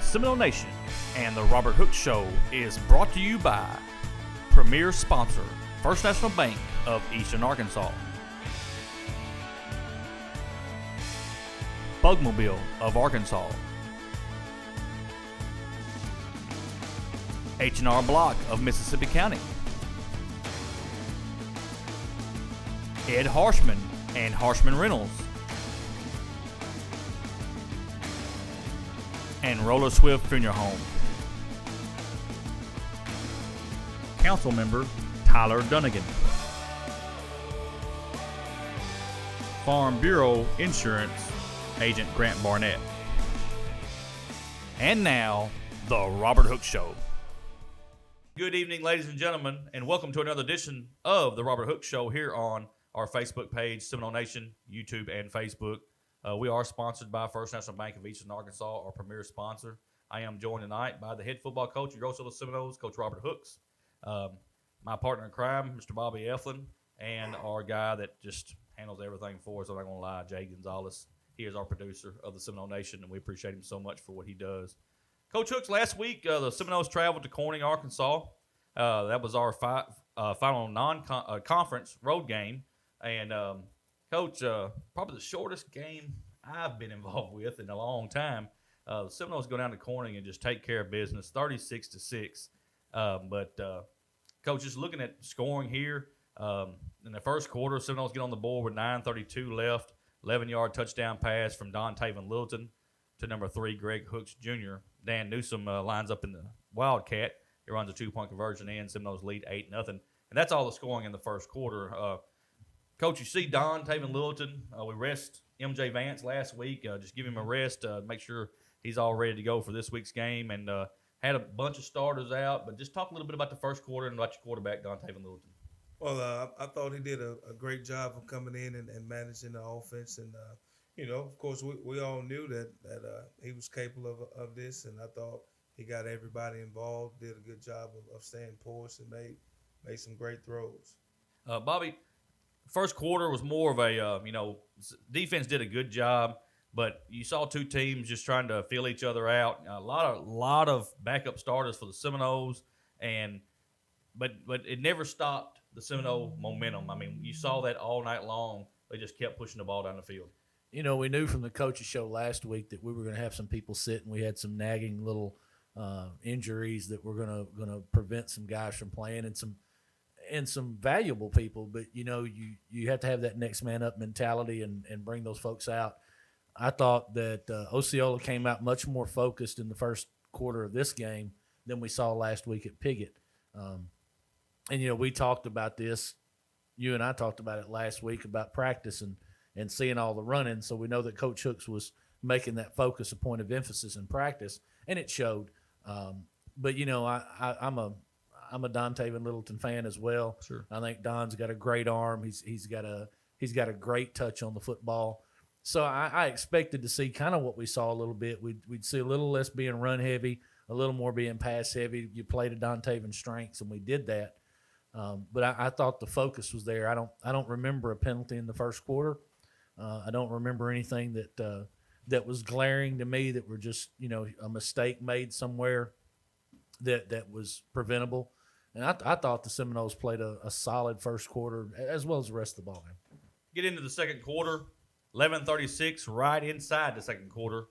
Seminole Nation and the Robert Hook Show is brought to you by premier sponsor, First National Bank of Eastern Arkansas, Bugmobile of Arkansas, H&R Block of Mississippi County, Ed Harshman and Harshman Reynolds, and Roller Swift Funeral Home. Council member Tyler Dunnigan. Farm Bureau Insurance Agent Grant Barnett. And now, the Robert Hook Show. Good evening, ladies and gentlemen, and welcome to another edition of the Robert Hook Show here on our Facebook page, Seminole Nation, YouTube, and Facebook. We are sponsored by First National Bank of Eastern Arkansas, our premier sponsor. I am joined tonight by the head football coach of Roseville Seminoles, Coach Robert Hooks, my partner in crime, Mr. Bobby Eflin, and our guy that just handles everything for us. I'm not going to lie, Jay Gonzalez. He is our producer of the Seminole Nation, and we appreciate him so much for what he does. Coach Hooks, last week the Seminoles traveled to Corning, Arkansas. That was our final non-conference road game. And, Coach, probably the shortest game I've been involved with in a long time. The Seminoles go down to Corning and just take care of business, 36-6. Coach, just looking at scoring here, in the first quarter, Seminoles get on the board with 9:32 left, 11-yard touchdown pass from Don Taven Littleton to number 3, Greg Hooks Jr. Dan Newsom lines up in the Wildcat. He runs a 2-point conversion in. Seminoles lead 8-0. And that's all the scoring in the first quarter. Coach, you see Don Taven Littleton. We rest MJ Vance last week. Just give him a rest, make sure he's all ready to go for this week's game. And had a bunch of starters out. But just talk a little bit about the first quarter and about your quarterback, Don Taven Littleton. Well, I thought he did a great job of coming in and managing the offense. And, of course, we all knew that he was capable of this. And I thought he got everybody involved, did a good job of staying poised and made some great throws. Bobby, first quarter was more of a, defense did a good job, but you saw two teams just trying to feel each other out. A lot of backup starters for the Seminoles, but it never stopped the Seminole momentum. I mean, you saw that all night long. They just kept pushing the ball down the field. We knew from the coaches show last week that we were going to have some people sit, and we had some nagging little injuries that were going to prevent some guys from playing, and some valuable people. But you have to have that next man up mentality and bring those folks out. I thought that Osceola came out much more focused in the first quarter of this game than we saw last week at Piggott. And we talked about this. You and I talked about it last week about practice and seeing all the running. So we know that Coach Hooks was making that focus a point of emphasis in practice, and it showed. But I'm a Don Taven Littleton fan as well. Sure. I think Don's got a great arm. He's got a great touch on the football. So I expected to see kind of what we saw a little bit. We'd see a little less being run heavy, a little more being pass heavy. You play to Don Taven's strengths, and we did that. But I thought the focus was there. I don't remember a penalty in the first quarter. I don't remember anything that was glaring to me that were just a mistake made somewhere that was preventable. And I thought the Seminoles played a solid first quarter as well as the rest of the ball game. Get into the second quarter, 11:36, right inside the second quarter.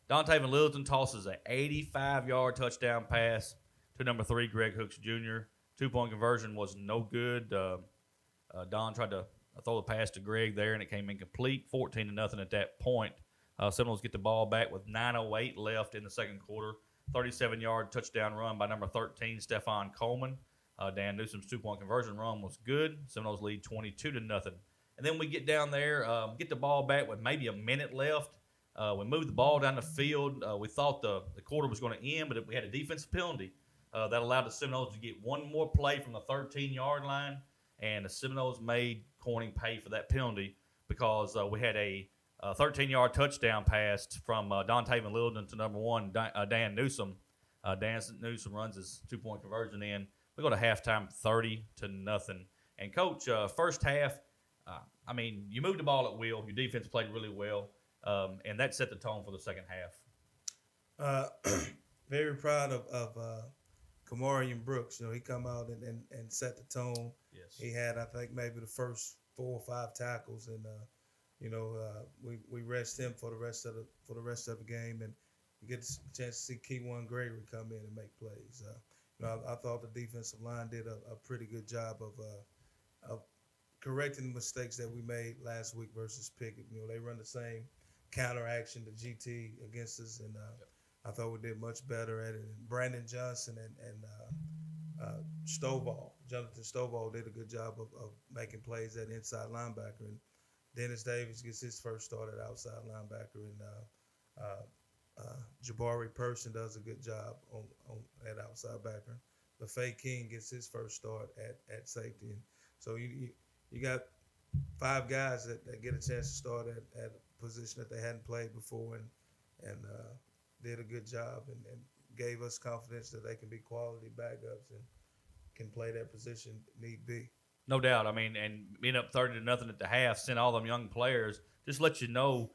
Don Taven Littleton tosses an 85-yard touchdown pass to number 3, Greg Hooks Jr. 2-point conversion was no good. Don tried to throw the pass to Greg there, and it came incomplete, 14-0 at that point. Seminoles get the ball back with 9:08 left in the second quarter. 37-yard touchdown run by number 13, Stephon Coleman. Dan Newsom's 2-point conversion run was good. Seminoles lead 22-0. And then we get down there, get the ball back with maybe a minute left. We moved the ball down the field. We thought the quarter was going to end, but we had a defensive penalty that allowed the Seminoles to get one more play from the 13-yard line. And the Seminoles made Corning pay for that penalty because we had a 13-yard touchdown pass from Don Taven Littleton to number 1, Dan Newsom. Dan Newsom runs his 2-point conversion in. We go to halftime 30-0. And, Coach, first half, you moved the ball at will. Your defense played really well, and that set the tone for the second half. Uh, very proud of Kamarian Brooks. He come out and set the tone. Yes. He had, I think, maybe the first 4 or 5 tackles, and we rest him for the rest of the game, and you get a chance to see Keywan Gregory come in and make plays. I thought the defensive line did a pretty good job of correcting the mistakes that we made last week versus Pickett. They run the same counter action to GT against us, and I thought we did much better at it. And Brandon Johnson and Jonathan Stovall did a good job of making plays at inside linebacker, and Dennis Davis gets his first start at outside linebacker, and Jabari Person does a good job at outside backer. LaFay King gets his first start at safety, and so you got 5 guys that get a chance to start at a position that they hadn't played before, and did a good job and gave us confidence that they can be quality backups and can play that position need be. No doubt. I mean, and being up 30-0 at the half, sent all them young players, just let you know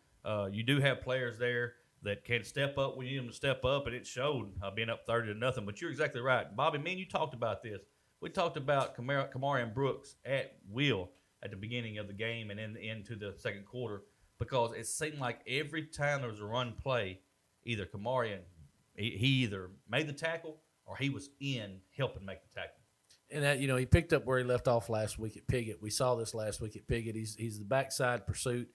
you do have players there that can step up when you need them to step up, and it showed being up 30-0. But you're exactly right. Bobby, me and you talked about this. We talked about Kamarian Brooks at will at the beginning of the game and into the second quarter, because it seemed like every time there was a run play, either Kamarian, he either made the tackle or he was in helping make the tackle. And that, he picked up where he left off last week at Piggott. We saw this last week at Piggott. He's the backside pursuit.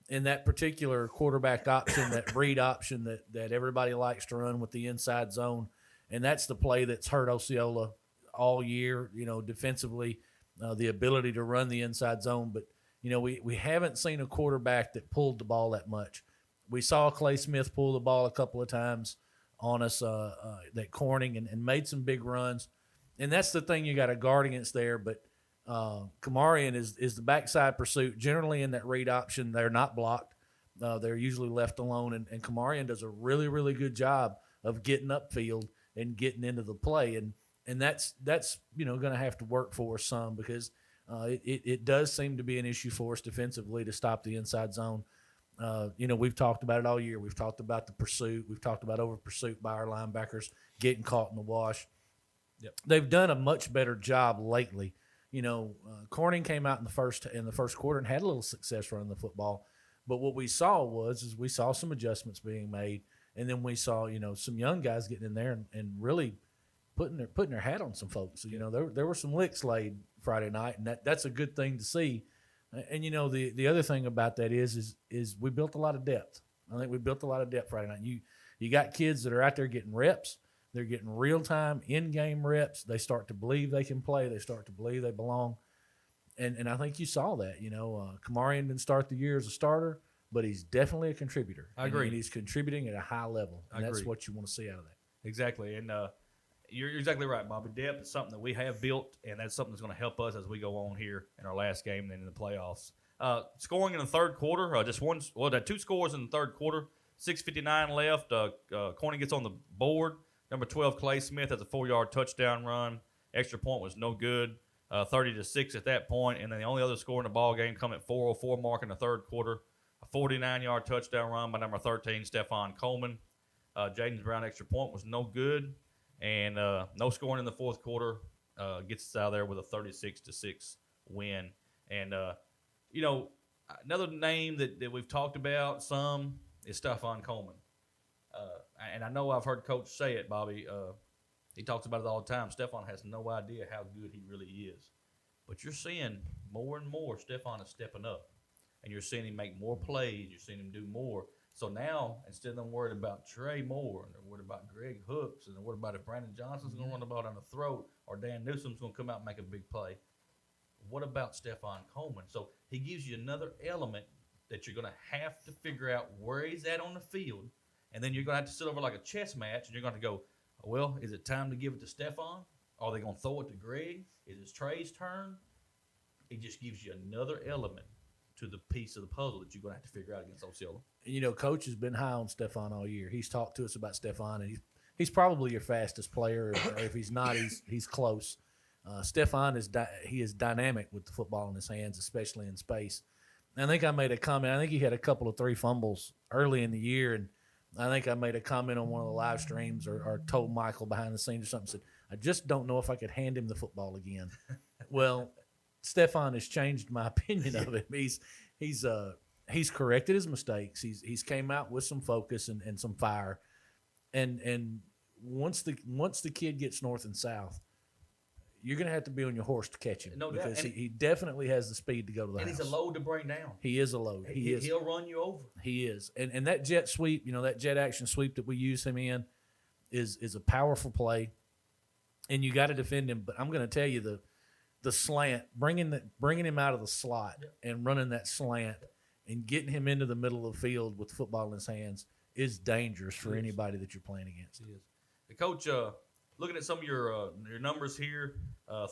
In that particular quarterback option, that read option that everybody likes to run with the inside zone, and that's the play that's hurt Osceola all year, defensively, the ability to run the inside zone. But, we haven't seen a quarterback that pulled the ball that much. We saw Clay Smith pull the ball a couple of times on us, that Corning, and made some big runs. And that's the thing you got to guard against there. But Kamarian is the backside pursuit. Generally in that read option, they're not blocked. They're usually left alone. And Kamarian does a really, really good job of getting upfield and getting into the play. And that's going to have to work for us some, because it does seem to be an issue for us defensively to stop the inside zone. We've talked about it all year. We've talked about the pursuit. We've talked about over pursuit by our linebackers getting caught in the wash. Yep. They've done a much better job lately. Corning came out in the first quarter and had a little success running the football. But what we saw we saw some adjustments being made, and then we saw some young guys getting in there and really putting their hat on some folks. There were some licks laid Friday night, and that's a good thing to see. And the other thing about that is we built a lot of depth. I think we built a lot of depth Friday night. You got kids that are out there getting reps. They're getting real-time, in-game reps. They start to believe they can play. They start to believe they belong. And I think you saw that. Kamarian didn't start the year as a starter, but he's definitely a contributor. I agree. And he's contributing at a high level, and that's agree. what you want to see out of that. Exactly. And you're exactly right, Bobby. Depth is something that we have built, and that's something that's going to help us as we go on here in our last game and then in the playoffs. Scoring in the third quarter, there 2 scores in the third quarter, 6:59 left. Corning gets on the board. Number 12, Clay Smith, has a 4-yard touchdown run. Extra point was no good. 30-6 at that point. And then the only other score in the ball game come at 4:04 mark in the third quarter. A 49-yard touchdown run by number 13, Stephon Coleman. Jaden's Brown extra point was no good. And no scoring in the fourth quarter gets us out of there with a 36-6 win. And, another name that we've talked about some is Stephon Coleman. And I know I've heard Coach say it, Bobby. He talks about it all the time. Stephon has no idea how good he really is. But you're seeing more and more Stephon is stepping up. And you're seeing him make more plays. You're seeing him do more. So now, instead of them worried about Trey Moore, and they're worried about Greg Hooks, and they're worried about if Brandon Johnson's going to run the ball down the throat or Dan Newsom's going to come out and make a big play, what about Stephon Coleman? So he gives you another element that you're going to have to figure out where he's at on the field. And then you're going to have to sit over like a chess match, and you're going to go, well, is it time to give it to Stephon? Are they going to throw it to Greg? Is it Trey's turn? It just gives you another element to the piece of the puzzle that you're going to have to figure out against Osceola. Coach has been high on Stephon all year. He's talked to us about Stephon, and he's probably your fastest player, or if he's not, he's close. Stephon is dynamic with the football in his hands, especially in space. And I think I made a comment. I think he had a couple of 3 fumbles early in the year, and I think I made a comment on one of the live streams or told Michael behind the scenes or something, said, I just don't know if I could hand him the football again. Well, Stefan has changed my opinion of him. He's corrected his mistakes. He's came out with some focus and some fire. And once the kid gets north and south, you're going to have to be on your horse to catch him. No doubt. Because he definitely has the speed to go to the house. And he's a load to bring down. He is a load. He is. He'll run you over. He is. And that jet sweep, that jet action sweep that we use him in is a powerful play. And you got to defend him. But I'm going to tell you the slant, bringing him out of the slot and running that slant and getting him into the middle of the field with the football in his hands is dangerous for anybody that you're playing against. It is. The coach, looking at some of your numbers here,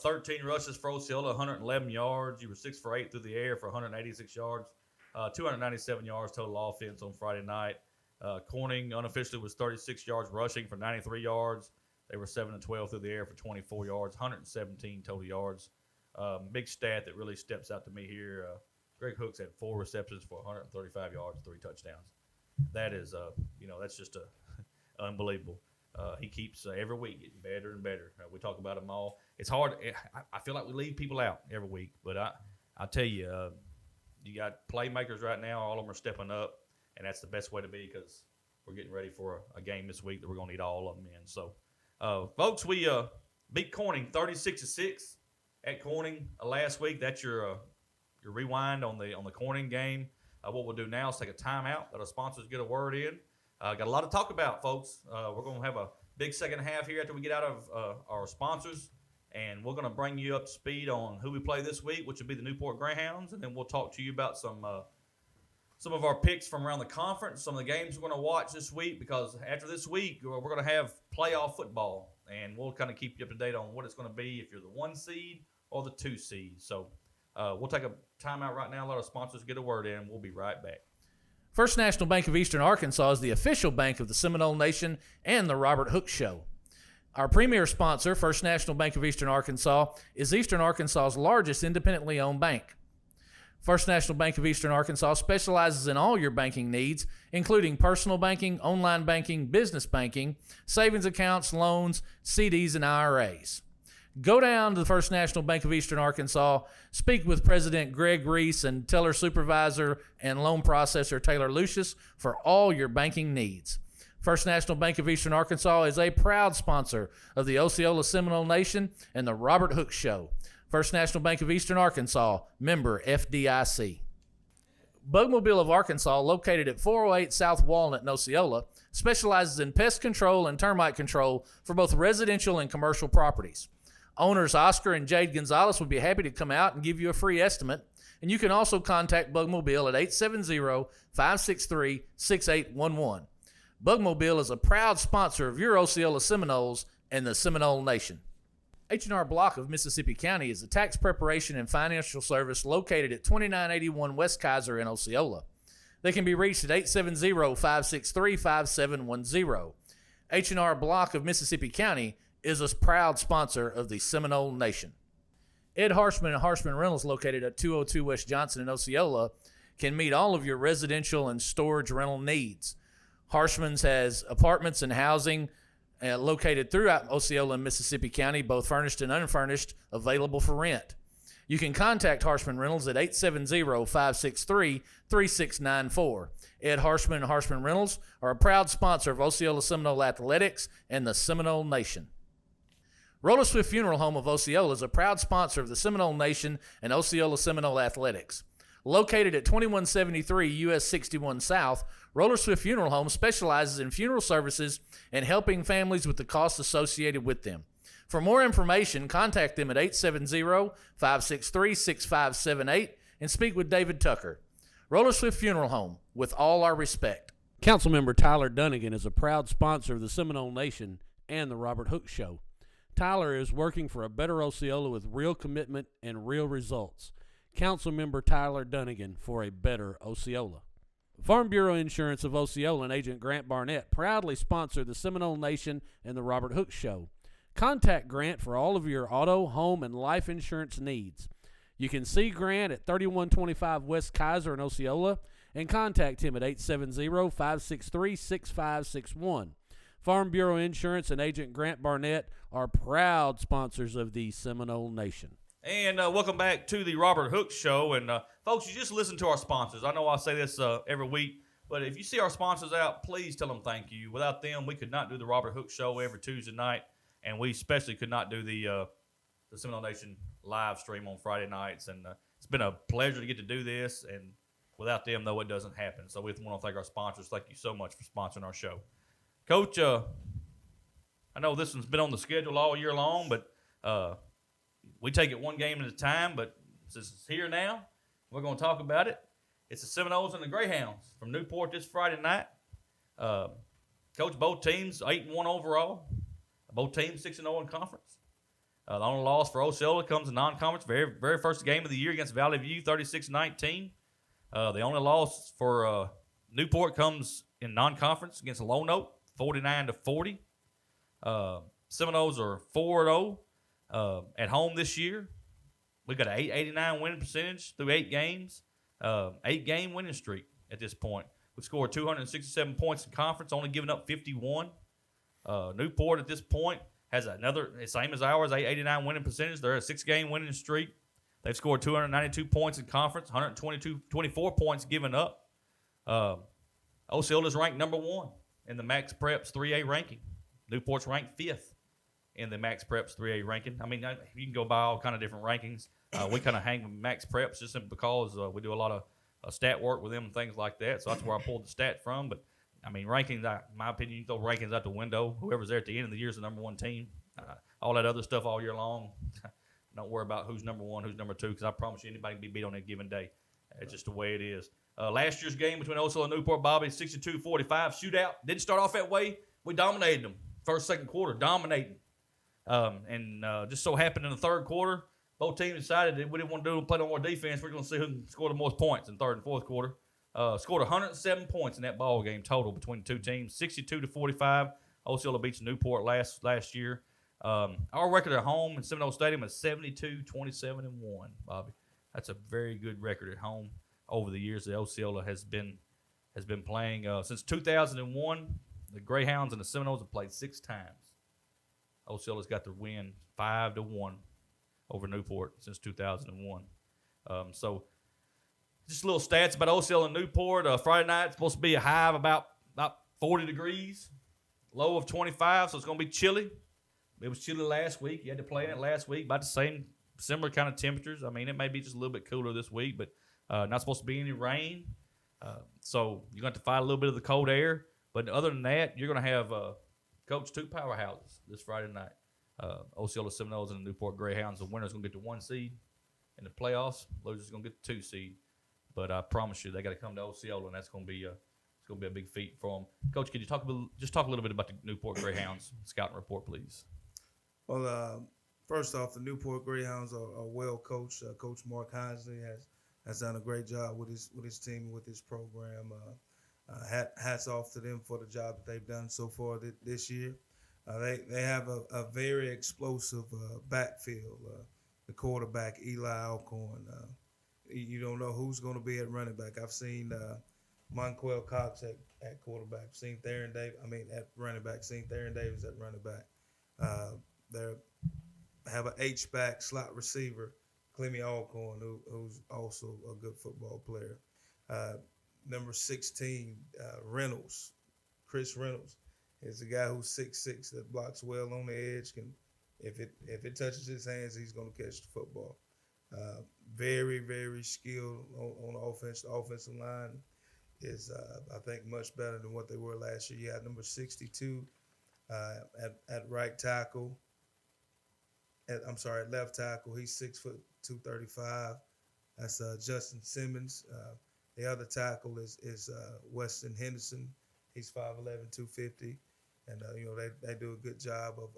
13 rushes for Osceola, 111 yards. You were 6 for 8 through the air for 186 yards, 297 yards total offense on Friday night. Corning unofficially was 36 yards rushing for 93 yards. They were 7 and 12 through the air for 24 yards, 117 total yards. Big stat that really steps out to me here. Greg Hooks had 4 receptions for 135 yards, 3 touchdowns. That is, that's just unbelievable. He keeps every week getting better and better. We talk about them all. It's hard. I feel like we leave people out every week, but I tell you, you got playmakers right now. All of them are stepping up, and that's the best way to be because we're getting ready for a game this week that we're going to need all of them in. So, folks, we beat Corning 36-6 at Corning last week. That's your rewind on the Corning game. What we'll do now is take a timeout. Let our sponsors get a word in. Got a lot to talk about, folks. We're going to have a big second half here after we get out of our sponsors, and we're going to bring you up to speed on who we play this week, which will be the Newport Greyhounds, and then we'll talk to you about some of our picks from around the conference, some of the games we're going to watch this week, because after this week, we're going to have playoff football, and we'll kind of keep you up to date on what it's going to be if you're the 1 seed or the 2 seed. So we'll take a timeout right now, let our sponsors get a word in, and we'll be right back. First National Bank of Eastern Arkansas is the official bank of the Seminole Nation and the Robert Hooks Show. Our premier sponsor, First National Bank of Eastern Arkansas, is Eastern Arkansas's largest independently owned bank. First National Bank of Eastern Arkansas specializes in all your banking needs, including personal banking, online banking, business banking, savings accounts, loans, CDs, and IRAs. Go down to the First National Bank of Eastern Arkansas, speak with President Greg Reese and teller supervisor and loan processor Taylor Lucius for all your banking needs. First National Bank of Eastern Arkansas is a proud sponsor of the Osceola Seminole Nation and the Robert Hooks Show. First National Bank of Eastern Arkansas, member FDIC. Bugmobile of Arkansas, located at 408 South Walnut in Osceola, specializes in pest control and termite control for both residential and commercial properties. Owners Oscar and Jade Gonzalez would be happy to come out and give you a free estimate, and you can also contact Bugmobile at 870-563-6811. Bugmobile is a proud sponsor of your Osceola Seminoles and the Seminole Nation. H&R Block of Mississippi County is a tax preparation and financial service located at 2981 West Kaiser in Osceola. They can be reached at 870-563-5710. H&R Block of Mississippi County is a proud sponsor of the Seminole Nation. Ed Harshman and Harshman Rentals, located at 202 West Johnson in Osceola, can meet all of your residential and storage rental needs. Harshman's has apartments and housing located throughout Osceola and Mississippi County, both furnished and unfurnished, available for rent. You can contact Harshman Rentals at 870-563-3694. Ed Harshman and Harshman Rentals are a proud sponsor of Osceola Seminole Athletics and the Seminole Nation. Roller Swift Funeral Home of Osceola is a proud sponsor of the Seminole Nation and Osceola Seminole Athletics. Located at 2173 US 61 South, Roller Swift Funeral Home specializes in funeral services and helping families with the costs associated with them. For more information, contact them at 870-563-6578 and speak with David Tucker. Roller Swift Funeral Home, with all our respect. Councilmember Tyler Dunnigan is a proud sponsor of the Seminole Nation and the Robert Hooks Show. Tyler is working for a better Osceola with real commitment and real results. Councilmember Tyler Dunnigan for a better Osceola. Farm Bureau Insurance of Osceola and Agent Grant Barnett proudly sponsor the Seminole Nation and the Robert Hooks Show. Contact Grant for all of your auto, home, and life insurance needs. You can see Grant at 3125 West Kaiser in Osceola, and contact him at 870-563-6561. Farm Bureau Insurance and Agent Grant Barnett are proud sponsors of the Seminole Nation. And welcome back to the Robert Hooks Show. And folks, you just listen to our sponsors. I know I say this every week, but if you see our sponsors out, please tell them thank you. Without them, we could not do the Robert Hooks Show every Tuesday night, and we especially could not do the Seminole Nation live stream on Friday nights. And it's been a pleasure to get to do this, and without them, though, it doesn't happen. So we want to thank our sponsors. Thank you so much for sponsoring our show. Coach, I know this one's been on the schedule all year long, but we take it one game at a time. But since it's here now, we're going to talk about it. It's the Seminoles and the Greyhounds from Newport this Friday night. Coach, both teams 8-1 overall. Both teams 6-0 in conference. The only loss for Osceola comes in non-conference. Very first game of the year against Valley View, 36-19. The only loss for Newport comes in non-conference against Lone Oak, 49-40. Seminoles are 4-0 at home this year. We've got an 889 winning percentage through 8 games, 8-game winning streak at this point. We've scored 267 points in conference, only giving up 51. Newport at this point has another, same as ours, 889 winning percentage. They're a 6-game winning streak. They've scored 292 points in conference, 24 points given up. Osceola's ranked number 1 in the Max Preps 3A ranking. Newport's ranked 5th in the Max Preps 3A ranking. I mean, you can go by all kind of different rankings. We kind of hang with Max Preps just simply because we do a lot of stat work with them and things like that. So that's where I pulled the stat from. But, I mean, rankings, in my opinion, you throw rankings out the window. Whoever's there at the end of the year is the number 1 team. All that other stuff all year long, don't worry about who's number 1, who's number 2, because I promise you anybody can be beat on any given day. It's just the way it is. Last year's game between Osceola and Newport, Bobby, 62-45 shootout. Didn't start off that way. We dominated them. First, second quarter, dominating. And just so happened in the third quarter, both teams decided that we didn't want to play no more defense. We're going to see who can score the most points in third and fourth quarter. Scored 107 points in that ball game total between the two teams, 62-45. Osceola beats Newport last year. Our record at home in Seminole Stadium is 72-27-1, Bobby. That's a very good record at home over the years that Osceola has been playing. Since 2001, the Greyhounds and the Seminoles have played 6 times. Osceola's got the win 5-1 over Newport since 2001. So just little stats about Osceola and Newport. Friday night it's supposed to be a high of about 40 degrees, low of 25, so it's going to be chilly. It was chilly last week. You had to play in it last week, about the same, similar kind of temperatures. I mean, it may be just a little bit cooler this week, but not supposed to be any rain. So you're going to have to fight a little bit of the cold air. But other than that, you're going to have Coach 2 powerhouses this Friday night. Osceola Seminoles and the Newport Greyhounds. The winner's going to get the 1 seed in the playoffs. Loser's going to get the 2 seed. But I promise you, they got to come to Osceola, and that's going to be a big feat for them. Coach, could you talk a little bit about the Newport Greyhounds scouting report, please? Well, first off, the Newport Greyhounds are well coached. Coach Mark Hinsley has done a great job with his team, with his program. Hats off to them for the job that they've done so far this year. They have a very explosive backfield. The quarterback, Eli Alcorn. You don't know who's going to be at running back. I've seen Monquel Cox at quarterback. Seen Theron Davis. At running back. Seen Theron Davis at running back. They have an H-back slot receiver, Clemmy Alcorn, who's also a good football player. Number 16, Reynolds, Chris Reynolds, is a guy who's 6'6", that blocks well on the edge. If it touches his hands, he's going to catch the football. Very, very skilled on offense. The offensive line is, I think, much better than what they were last year. You had number 62 at right tackle. At left tackle. He's 6'2", 235. That's Justin Simmons. The other tackle is Weston Henderson. He's 5'11", 250. And, they do a good job of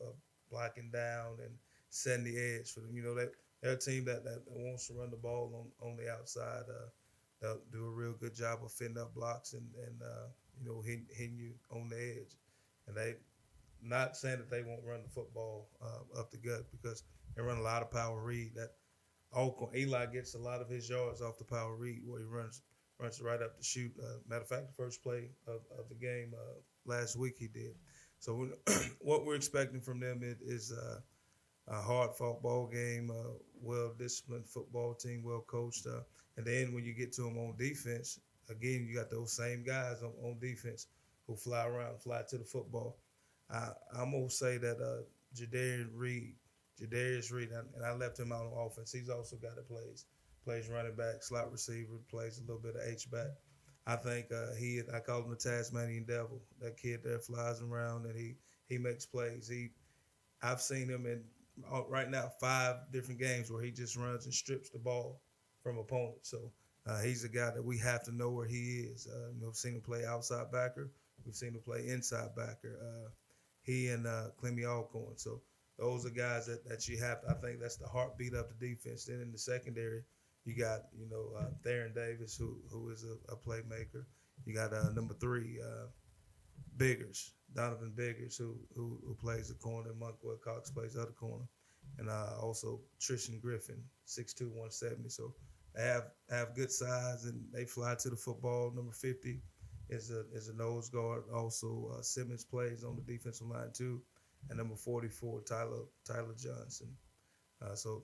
blocking down and setting the edge for them. They're a team that wants to run the ball on the outside. They'll do a real good job of fitting up blocks and hitting you on the edge. And they not saying that they won't run the football up the gut, because they run a lot of power read. That Eli gets a lot of his yards off the power read, where he runs runs right up the shoot. Matter of fact, the first play of the game last week he did. So what we're expecting from them is a hard-fought ball game, well-disciplined football team, well-coached. And then when you get to them on defense, again, you got those same guys on defense who fly around, fly to the football. I'm going to say that Jadarius Reed, and I left him out on offense. He's also got it plays running back, slot receiver, plays a little bit of H-back. I think I call him the Tasmanian Devil. That kid there flies around and he makes plays. I've seen him in right now 5 different games where he just runs and strips the ball from opponents. So he's a guy that we have to know where he is. We've seen him play outside backer. We've seen him play inside backer. He and Clemmy Alcorn. So those are guys that you have. I think that's the heartbeat of the defense. Then in the secondary, you got Theron Davis, who is a playmaker. You got number 3, Donovan Biggers, who plays the corner. Monk Wilcox plays the other corner, and also Trishan Griffin, 6'2", 170. So they have good size and they fly to the football. Number 50 is a nose guard. Also Simmons plays on the defensive line too, and number 44 Tyler Johnson. So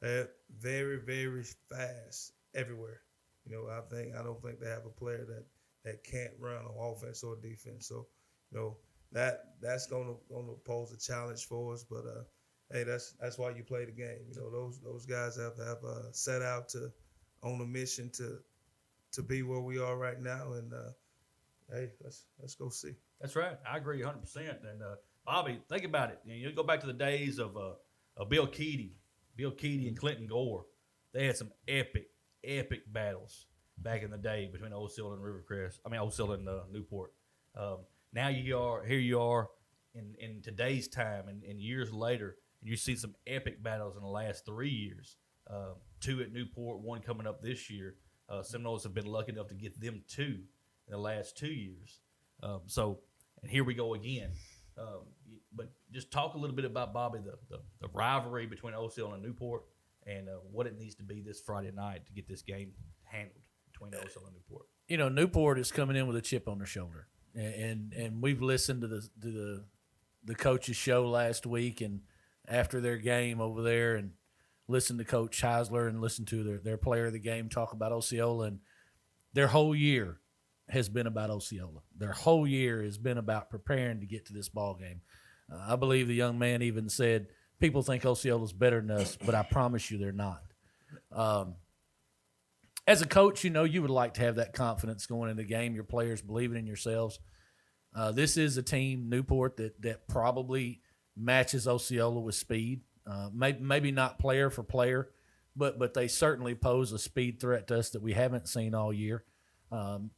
they're very, very fast everywhere. I don't think they have a player that can't run on offense or defense. So, that's gonna pose a challenge for us. But hey, that's why you play the game. Those guys have set out on a mission to be where we are right now. And hey, let's go see. That's right. I agree 100%. And Bobby, think about it. You go back to the days of Bill Keady and Clinton Gore. They had some epic battles back in the day between Old Seal and Old Seal and Newport. Now here you are in today's time and years later, and you see some epic battles in the last 3 years. 2 at Newport, 1 coming up this year. Seminoles have been lucky enough to get them 2 in the last 2 years. And here we go again. But just talk a little bit about, Bobby, the rivalry between Old Seal and Newport, and what it needs to be this Friday night to get this game handled between Old Seal and Newport. Newport is coming in with a chip on their shoulder, and we've listened to the coach's show last week and after their game over there, and listened to Coach Heisler and listened to their player of the game talk about Osceola, and their whole year has been about Osceola. Their whole year has been about preparing to get to this ball game. I believe the young man even said, people think Osceola's better than us, but I promise you they're not. As a coach, you would like to have that confidence going into the game, your players believing in yourselves. This is a team, Newport, that probably matches Osceola with speed. Maybe not player for player, but they certainly pose a speed threat to us that we haven't seen all year.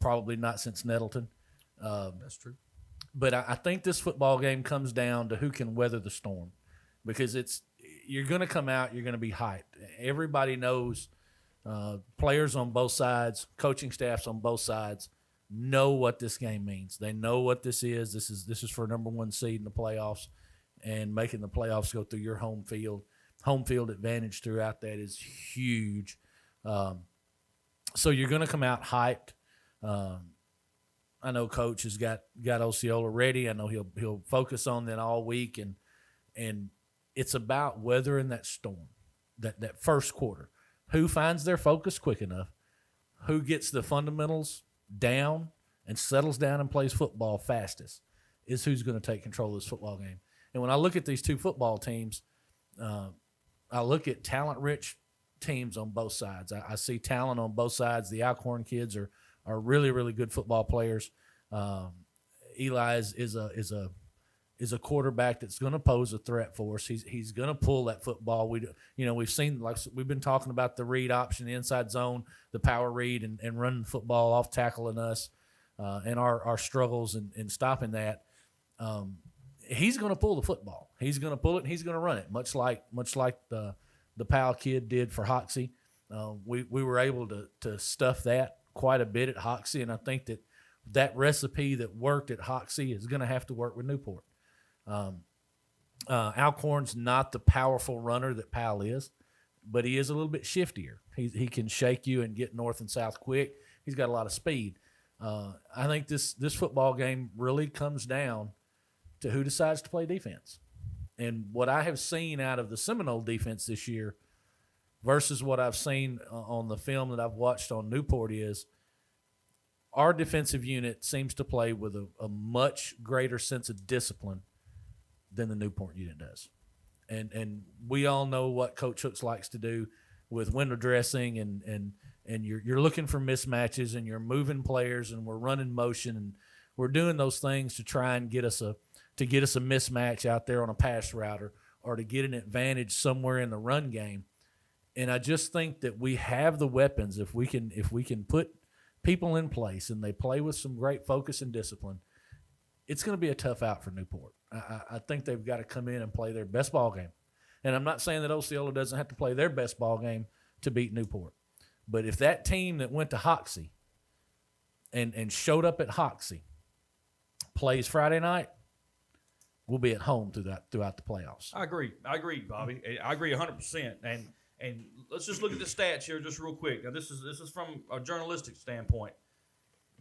Probably not since Nettleton. That's true. But I think this football game comes down to who can weather the storm, because you're going to come out, you're going to be hyped. Everybody knows, players on both sides, coaching staffs on both sides know what this game means. They know what this is. This is for number 1 seed in the playoffs, and making the playoffs go through your home field. Home field advantage throughout that is huge. So you're going to come out hyped. I know Coach has got Osceola ready. I know he'll focus on that all week, and it's about weathering that storm, that first quarter. Who finds their focus quick enough? Who gets the fundamentals down and settles down and plays football fastest is who's going to take control of this football game. And when I look at these 2 football teams, I look at talent-rich teams on both sides. I see talent on both sides. The Alcorn kids are really, really good football players. Eli is a quarterback that's going to pose a threat for us. He's going to pull that football. We've seen, like we've been talking about, the read option, the inside zone, the power read, and running football off tackling us, and our struggles in stopping that. He's going to pull the football. He's going to pull it and he's going to run it, much like the Powell kid did for Hoxie. We were able to stuff that quite a bit at Hoxie, and I think that recipe that worked at Hoxie is going to have to work with Newport. Alcorn's not the powerful runner that Powell is, but he is a little bit shiftier. He can shake you and get north and south quick. He's got a lot of speed. I think this football game really comes down to who decides to play defense. And what I have seen out of the Seminole defense this year versus what I've seen on the film that I've watched on Newport is our defensive unit seems to play with a much greater sense of discipline than the Newport unit does. And we all know what Coach Hooks likes to do with window dressing and you're looking for mismatches and you're moving players and we're running motion and we're doing those things to try and get us a mismatch out there on a pass route or to get an advantage somewhere in the run game. And I just think that we have the weapons if we can put people in place and they play with some great focus and discipline. It's going to be a tough out for Newport. I think they've got to come in and play their best ball game. And I'm not saying that Osceola doesn't have to play their best ball game to beat Newport. But if that team that went to Hoxie and showed up at Hoxie plays Friday night, we'll be at home throughout the playoffs. I agree, Bobby. I agree 100%. And let's just look at the stats here just real quick. Now, this is from a journalistic standpoint.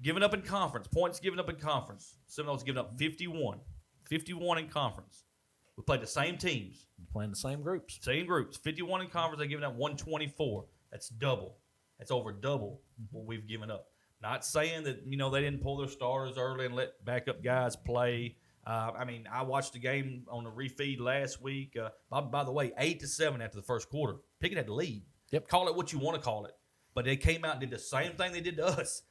Given up in conference, points given up in conference. Seminoles given up 51 in conference. We played the same teams. Playing the same groups. 51 in conference. They've given up 124. That's double. That's over double what we've given up. Not saying that, they didn't pull their starters early and let backup guys play. I watched the game on the refeed last week. By the way, 8-7 after the first quarter. Pickett had the lead. Yep. Call it what you want to call it. But they came out and did the same thing they did to us.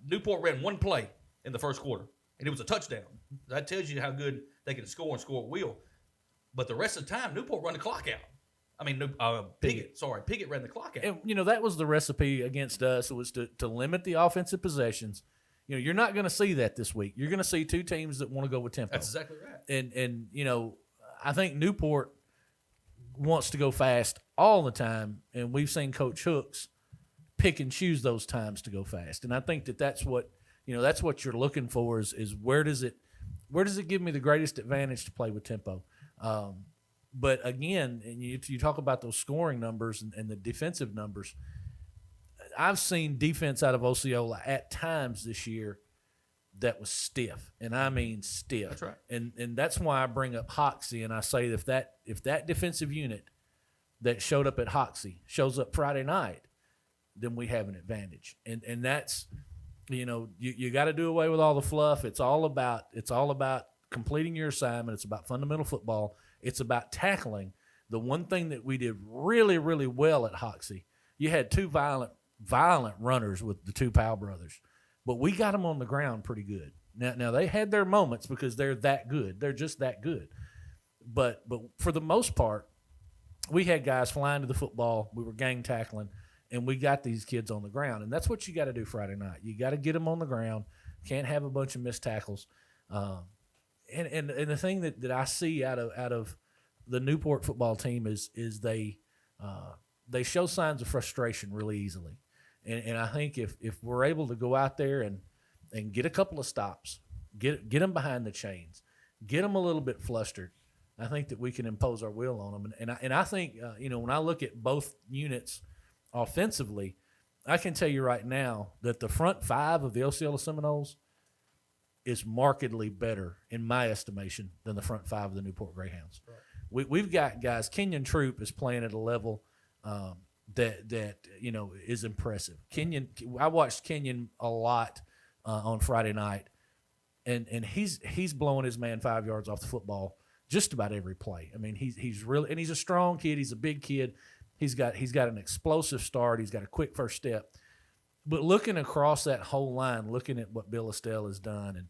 Newport ran one play in the first quarter, and it was a touchdown. That tells you how good they can score and score at will. But the rest of the time, Newport run the clock out. Pickett ran the clock out. And, that was the recipe against us. It was to limit the offensive possessions. You're not going to see that this week. You're going to see two teams that want to go with tempo. That's exactly right. And I think Newport wants to go fast all the time, and we've seen Coach Hooks pick and choose those times to go fast. And I think that's what you're looking for is where does it give me the greatest advantage to play with tempo. But again, and you talk about those scoring numbers and the defensive numbers. I've seen defense out of Osceola at times this year that was stiff, and I mean stiff. That's right. And that's why I bring up Hoxie, and I say if that defensive unit that showed up at Hoxie shows up Friday night, then we have an advantage. And that's you got to do away with all the fluff. It's all about completing your assignment. It's about fundamental football. It's about tackling. The one thing that we did really, really well at Hoxie, you had two violent runners with the two Powell brothers, but we got them on the ground pretty good. Now they had their moments because they're that good. They're just that good. But for the most part, we had guys flying to the football. We were gang tackling, and we got these kids on the ground. And that's what you got to do Friday night. You got to get them on the ground. Can't have a bunch of missed tackles. And the thing that I see out of the Newport football team is they show signs of frustration really easily. And I think if we're able to go out there and get a couple of stops, get them behind the chains, get them a little bit flustered, I think that we can impose our will on them. And I think, when I look at both units offensively, I can tell you right now that the front five of the Osceola Seminoles is markedly better, in my estimation, than the front five of the Newport Greyhounds. Right. We've got guys. Kenyon Troop is playing at a level that is impressive. I watched Kenyon a lot on Friday night, and he's blowing his man 5 yards off the football just about every play. I mean, he's really, and he's a strong kid. He's a big kid. He's got an explosive start. He's got a quick first step. But looking across that whole line, looking at what Bill Estelle has done, and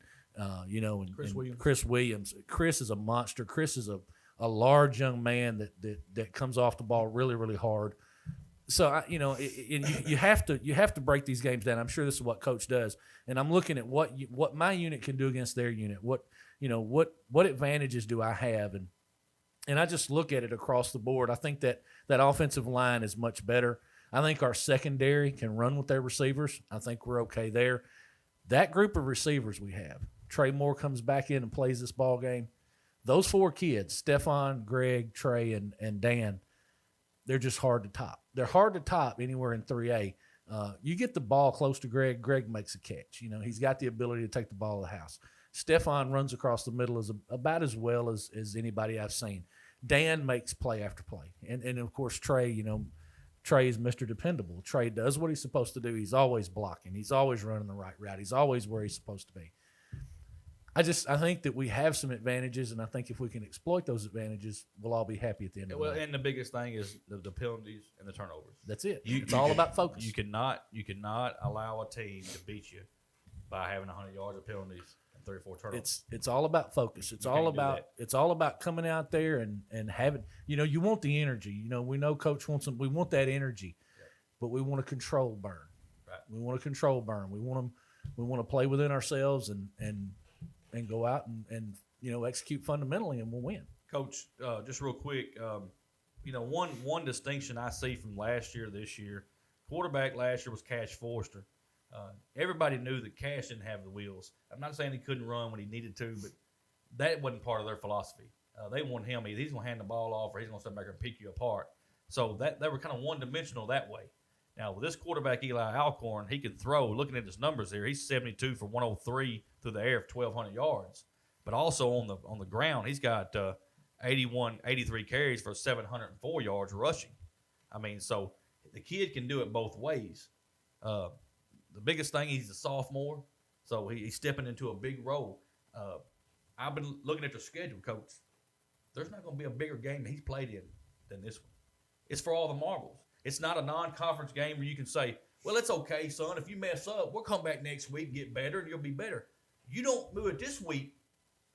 Chris Williams. Chris is a monster. Chris is a large young man that comes off the ball really, really hard. So you have to break these games down. I'm sure this is what Coach does, and I'm looking at what my unit can do against their unit. What advantages do I have, and I just look at it across the board. I think that offensive line is much better. I think our secondary can run with their receivers. I think we're okay there. That group of receivers we have, Trey Moore comes back in and plays this ball game. Those four kids, Stephon, Greg, Trey, and Dan, they're just hard to top. They're hard to top anywhere in 3A. You get the ball close to Greg, Greg makes a catch. You know, he's got the ability to take the ball to the house. Stefan runs across the middle about as well as anybody I've seen. Dan makes play after play. And of course, Trey, you know, Trey is Mr. Dependable. Trey does what he's supposed to do. He's always blocking. He's always running the right route. He's always where he's supposed to be. I think that we have some advantages, and I think if we can exploit those advantages, we'll all be happy at the end of the night. And the biggest thing is the penalties and the turnovers. That's it. It's all about focus. You cannot allow a team to beat you by having 100 yards of penalties and 3 or 4 turnovers. It's all about focus. It's all about coming out there and having, you know, you want the energy. You know, we know Coach wants them. We want that energy, but we want to control burn. Right. We want to control burn. We want to play within ourselves and go out and you know, execute fundamentally, and we'll win. Coach, just real quick, you know, one distinction I see from last year to this year, quarterback last year was Cash Forrester. Everybody knew that Cash didn't have the wheels. I'm not saying he couldn't run when he needed to, but that wasn't part of their philosophy. They wanted him either he's going to hand the ball off or he's going to stand back and pick you apart. So they were kind of one-dimensional that way. Now, with this quarterback, Eli Alcorn, he can throw. Looking at his numbers here, he's 72 for 103 through the air for 1,200 yards. But also on the ground, he's got 83 carries for 704 yards rushing. I mean, so the kid can do it both ways. The biggest thing, he's a sophomore, so he's stepping into a big role. I've been looking at their schedule, Coach. There's not going to be a bigger game that he's played in than this one. It's for all the marbles. It's not a non-conference game where you can say, well, it's okay, son. If you mess up, we'll come back next week, get better, and you'll be better. You don't do it this week,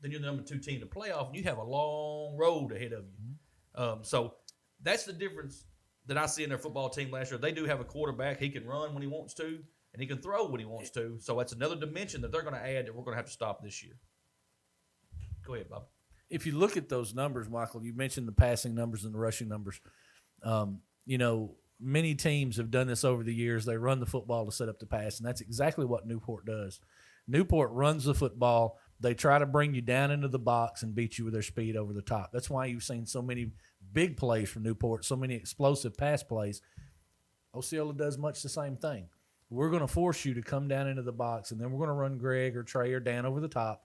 then you're the number 2 team in the playoff, and you have a long road ahead of you. So that's the difference that I see in their football team last year. They do have a quarterback. He can run when he wants to, and he can throw when he wants to. So that's another dimension that they're going to add that we're going to have to stop this year. Go ahead, Bob. If you look at those numbers, Michael, you mentioned the passing numbers and the rushing numbers. You know, many teams have done this over the years. They run the football to set up the pass, and that's exactly what Newport does. Newport runs the football. They try to bring you down into the box and beat you with their speed over the top. That's why you've seen so many big plays from Newport, so many explosive pass plays. Osceola does much the same thing. We're going to force you to come down into the box, and then we're going to run Greg or Trey or Dan over the top,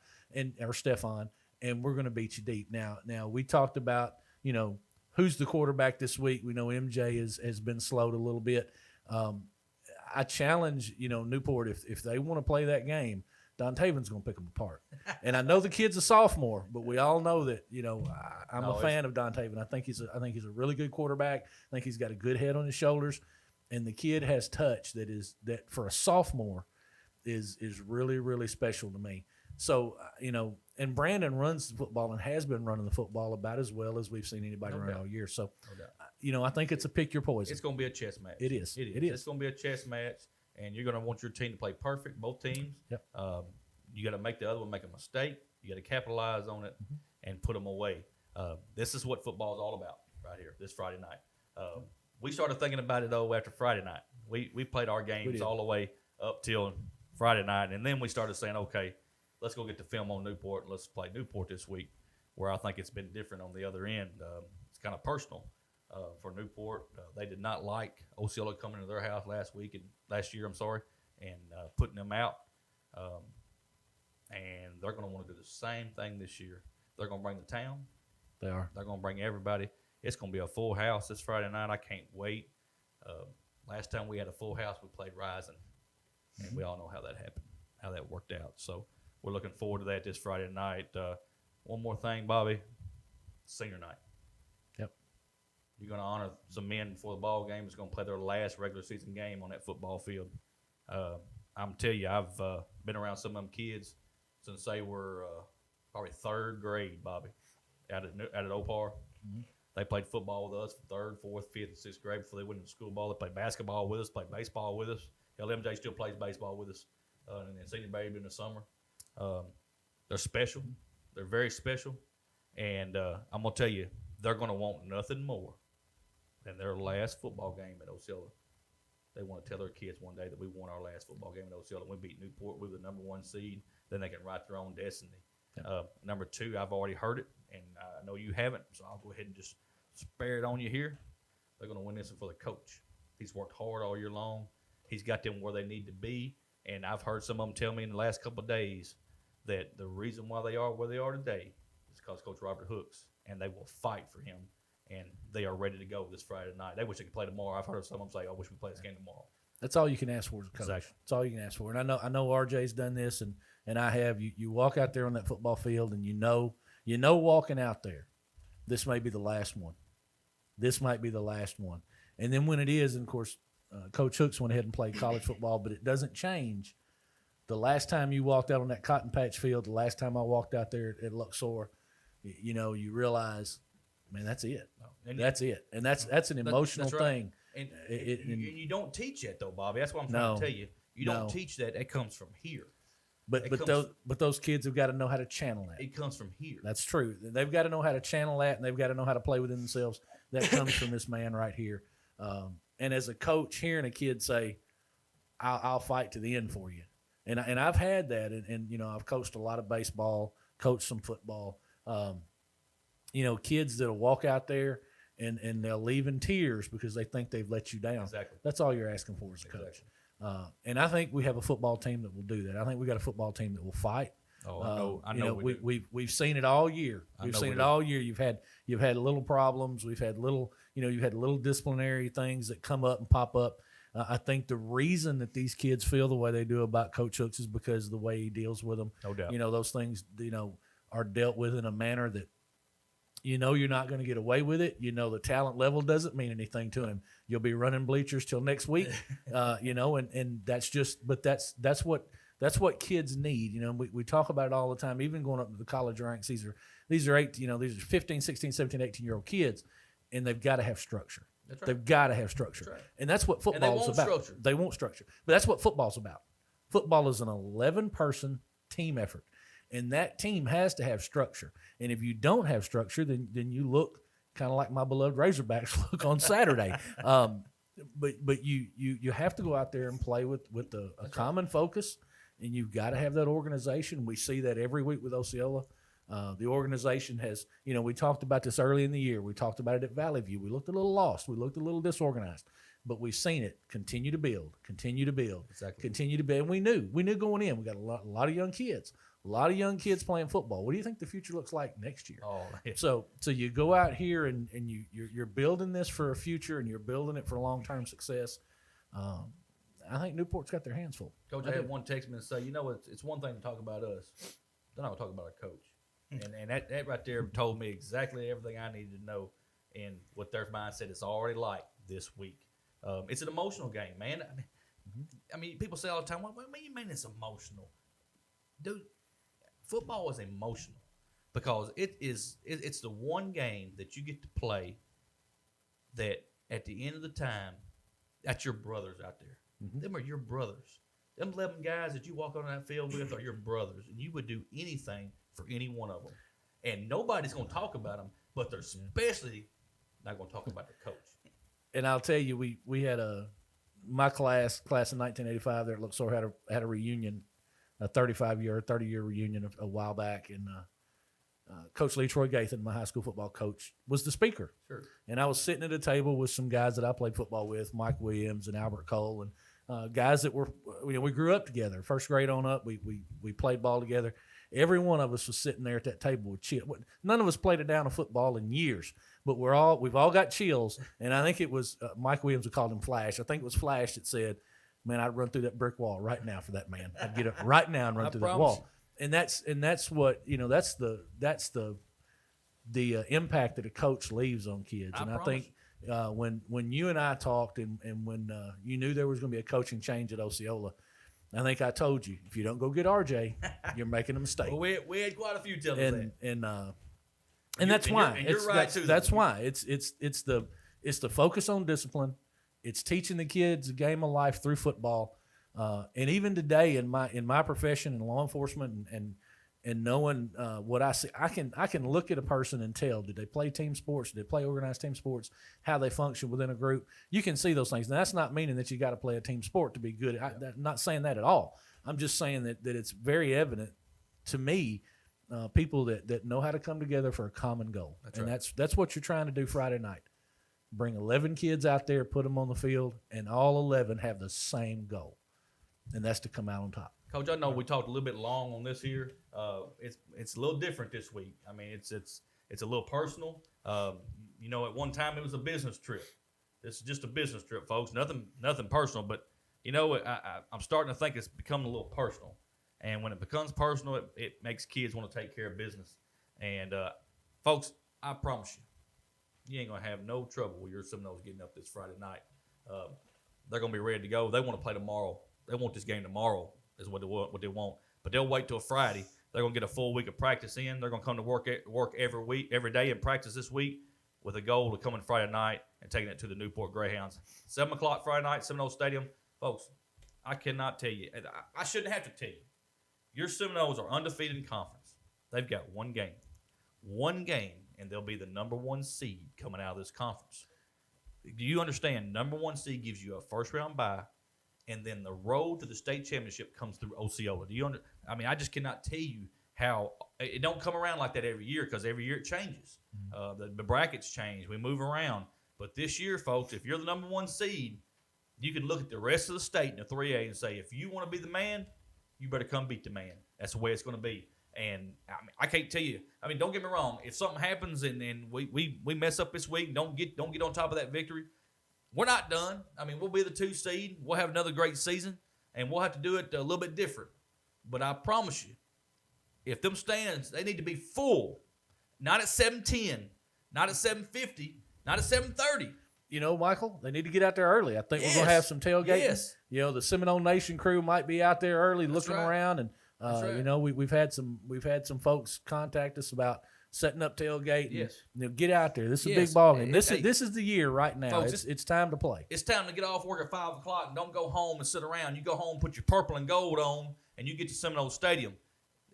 or Stefan, and we're going to beat you deep. Now we talked about, you know, who's the quarterback this week. We know MJ has been slowed a little bit. I challenge, you know, Newport, if they want to play that game, Don Taven's going to pick them apart. And I know the kid's a sophomore, but we all know that, you know, I'm a fan of Don Taven. I think he's a really good quarterback. I think he's got a good head on his shoulders, and the kid has touch that for a sophomore is really, really special to me. So, you know, and Brandon runs the football and has been running the football about as well as we've seen anybody run all year. So, you know, I think it's a pick your poison. It's going to be a chess match. It is. It's going to be a chess match, and you're going to want your team to play perfect, both teams. Yep. You got to make the other one make a mistake. You got to capitalize on it and put them away. This is what football is all about right here this Friday night. We started thinking about it, though, after Friday night. We played our games all the way up till Friday night, and then we started saying, okay, let's go get the film on Newport and let's play Newport this week, where I think it's been different on the other end. It's kind of personal for Newport. They did not like Osceola coming to their house last year, and putting them out. And they're going to want to do the same thing this year. They're going to bring the town. They are. They're going to bring everybody. It's going to be a full house this Friday night. I can't wait. Last time we had a full house, we played Rising, and we all know how that happened, how that worked out. So we're looking forward to that this Friday night. One more thing, Bobby, senior night. Yep. You're going to honor some men before the ball game. It's going to play their last regular season game on that football field. I'm telling you, I've been around some of them kids since they were probably 3rd grade, Bobby, out at Opar. Mm-hmm. They played football with us for 3rd, 4th, 5th, and 6th grade before they went into school ball. They played basketball with us, played baseball with us. Hell, MJ still plays baseball with us. And then senior baby in the summer. They're special. They're very special. And I'm going to tell you, they're going to want nothing more than their last football game at Osceola. They want to tell their kids one day that we won our last football game at Osceola. We beat Newport. We were the number 1 seed. Then they can write their own destiny. Yep. Number 2, I've already heard it, and I know you haven't, so I'll go ahead and just spare it on you here. They're going to win this one for the coach. He's worked hard all year long. He's got them where they need to be. And I've heard some of them tell me in the last couple of days that the reason why they are where they are today is because Coach Robert Hooks, and they will fight for him. And they are ready to go this Friday night. They wish they could play tomorrow. I've heard some of them say, "I wish we play this game tomorrow." That's all you can ask for as a coach. Exactly. That's all you can ask for. And I know RJ's done this, and I have. You walk out there on that football field, and you know walking out there, this may be the last one. This might be the last one. And then when it is, and of course, Coach Hooks went ahead and played college football, but it doesn't change. The last time you walked out on that cotton patch field, the last time I walked out there at Luxor, you realize, man, that's it. And that's it. And that's an emotional that's right. thing. And you don't teach that, though, Bobby. That's what I'm trying to tell you. You don't teach that. It comes from here. But those kids have got to know how to channel that. It comes from here. That's true. They've got to know how to channel that, and they've got to know how to play within themselves. That comes from this man right here. And as a coach, hearing a kid say, I'll fight to the end for you. And I've had that, and I've coached a lot of baseball, coached some football. Kids that'll walk out there and they'll leave in tears because they think they've let you down. Exactly. That's all you're asking for as a coach. Exactly. And I think we have a football team that will do that. I think we got a football team that will fight. Oh, I know. We've seen it all year. We've seen it all year. You've had little problems. We've had you've had little disciplinary things that come up and pop up. I think the reason that these kids feel the way they do about Coach Hooks is because of the way he deals with them. No doubt. Those things are dealt with in a manner that you're not going to get away with it. The talent level doesn't mean anything to him. You'll be running bleachers till next week. And that's just, but that's what kids need. We talk about it all the time, even going up to the college ranks. These are 15, 16, 17, 18-year-old kids, and they've got to have structure. That's right. They've got to have structure. That's right. And that's what football's about. Structure. They want structure. But that's what football's about. Football is an 11-person team effort. And that team has to have structure. And if you don't have structure, then you look kind of like my beloved Razorbacks look on Saturday. But you have to go out there and play with a common focus, and you've got to have that organization. We see that every week with Osceola. The organization has, we talked about this early in the year. We talked about it at Valley View. We looked a little lost. We looked a little disorganized. But we've seen it continue to build, continue to build, Exactly. continue to build. And we knew going in. We got a lot of young kids. A lot of young kids playing football. What do you think the future looks like next year? Oh, yeah. So you go out here and you're building this for a future, and you're building it for long-term success. I think Newport's got their hands full. Coach, I had one text me and say, it's one thing to talk about us. They're not going to talk about our coach. And that right there told me exactly everything I needed to know and what their mindset is already like this week. It's an emotional game, man. I mean, people say all the time, what do you mean it's emotional? Dude, football is emotional because it's the one game that you get to play that at the end of the time, that's your brothers out there. Mm-hmm. Them are your brothers. Them 11 guys that you walk on that field with are your brothers, and you would do anything for any one of them. And nobody's going to talk about them, but they're especially not going to talk about their coach. And I'll tell you, we had my class in 1985 there at Luxor had a reunion, a 30-year reunion a while back, and Coach Leroy Gathan, my high school football coach, was the speaker. Sure. And I was sitting at a table with some guys that I played football with, Mike Williams and Albert Cole, and guys that we grew up together, first grade on up. We played ball together. Every one of us was sitting there at that table with chills. None of us played a down of football in years, but we've all got chills. And I think it was Mike Williams, we called him Flash. I think it was Flash that said, "Man, I'd run through that brick wall right now for that man. I'd get up right now and run through that wall." And that's what that's the impact that a coach leaves on kids. And I think when you and I talked and when you knew there was going to be a coaching change at Osceola, I think I told you, if you don't go get RJ, you're making a mistake. Well, we had quite a few tell us that. And that's why. You're right too. That's why. It's the focus on discipline. It's teaching the kids a game of life through football. And even today in my profession in law enforcement and knowing what I see, I can look at a person and tell, did they play team sports? Did they play organized team sports? How they function within a group? You can see those things. Now, that's not meaning that you got to play a team sport to be good. I'm not saying that at all. I'm just saying that it's very evident to me, people that know how to come together for a common goal. That's right. That's what you're trying to do Friday night. bring 11 kids out there, put them on the field, and all 11 have the same goal, and that's to come out on top. Coach, I know we talked a little bit long on this here. It's a little different this week. I mean, it's a little personal. You know, at one time it was a business trip. This is just a business trip, folks. Nothing personal. But you know, I'm starting to think it's becoming a little personal. And when it becomes personal, it makes kids want to take care of business. And folks, I promise you ain't gonna have no trouble with your Seminoles getting up this Friday night. They're gonna be ready to go. They want to play tomorrow. They want this game tomorrow. Is what they want. But they'll wait till Friday. They're gonna get a full week of practice in. They're gonna come to work every day and practice this week with a goal of coming Friday night and taking it to the Newport Greyhounds. 7 o'clock Friday night, Seminoles Stadium. Folks, I cannot tell you. I shouldn't have to tell you. Your Seminoles are undefeated in conference. They've got one game, and they'll be the number 1 seed coming out of this conference. Do you understand? Number 1 seed gives you a first-round bye, and then the road to the state championship comes through Osceola. I mean, I just cannot tell you how it don't come around like that every year, because every year it changes. The brackets change. We move around. But this year, folks, if you're the number 1 seed, you can look at the rest of the state in the 3A and say, if you want to be the man, you better come beat the man. That's the way it's going to be. And I mean, I can't tell you. I mean, don't get me wrong. If something happens and we mess up this week, don't get on top of that victory, we're not done. I mean, we'll be the 2 seed. We'll have another great season, and we'll have to do it a little bit different. But I promise you, if them stands, they need to be full. Not at 7:10, not at 7:50, not at 7:30. You know, Michael, they need to get out there early. I think we're going to have some tailgating. Yes. You know, the Seminole Nation crew might be out there early looking around, and right. you know, we've had some folks contact us about setting up tailgate. Yes. You know, get out there. This is a Yes. big ball game. Hey, This is the year right now. Folks, it's time to play. It's time to get off work at 5 o'clock and don't go home and sit around. You go home, put your purple and gold on, and you get to Seminole Stadium.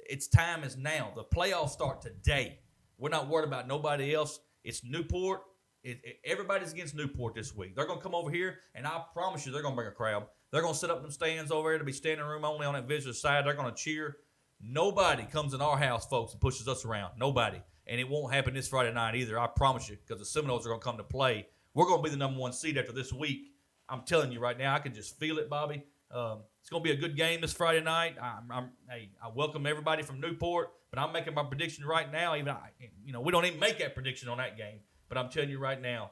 Its time is now. The playoffs start today. We're not worried about nobody else. It's Newport. Everybody's against Newport this week. They're going to come over here, and I promise you they're going to bring a crowd. They're going to set up them stands over there to be standing room only on that visitor side. They're going to cheer. Nobody comes in our house, folks, and pushes us around. Nobody. And it won't happen this Friday night either, I promise you, because the Seminoles are going to come to play. We're going to be the number 1 seed after this week. I'm telling you right now, I can just feel it, Bobby. It's going to be a good game this Friday night. I welcome everybody from Newport, but I'm making my prediction right now. We don't even make that prediction on that game, but I'm telling you right now,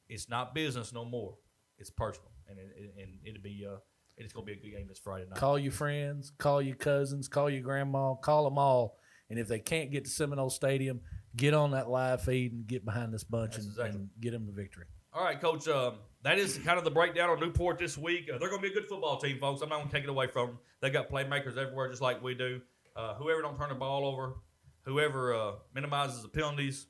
it's not business no more. It's personal, and it's going to be a good game this Friday night. Call your friends, call your cousins, call your grandma, call them all. And if they can't get to Seminole Stadium, get on that live feed and get behind this bunch and get them the victory. All right, Coach. That is kind of the breakdown on Newport this week. They're going to be a good football team, folks. I'm not going to take it away from them. They got playmakers everywhere just like we do. Whoever don't turn the ball over, whoever minimizes the penalties,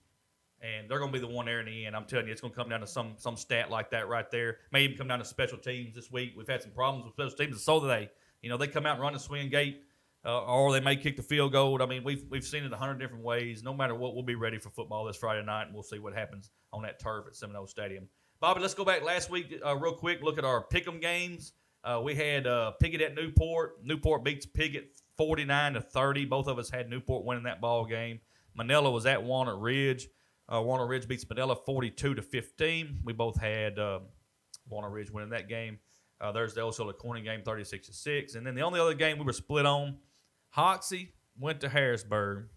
and they're going to be the one there in the end. I'm telling you, it's going to come down to some stat like that right there. May even come down to special teams this week. We've had some problems with special teams, and so do they. They come out and run the swing gate. Or they may kick the field goal. I mean, we've seen it 100 different ways. No matter what, we'll be ready for football this Friday night, and we'll see what happens on that turf at Seminole Stadium. Bobby, let's go back last week real quick. Look at our pick'em games. We had Pickett at Newport. Newport beats Pickett 49-30. Both of us had Newport winning that ball game. Manila was at Walnut Ridge. Walnut Ridge beats Manila 42-15. We both had Walnut Ridge winning that game. There's the Osceola Corning game, 36-6. And then the only other game we were split on, Hoxie went to Harrisburg.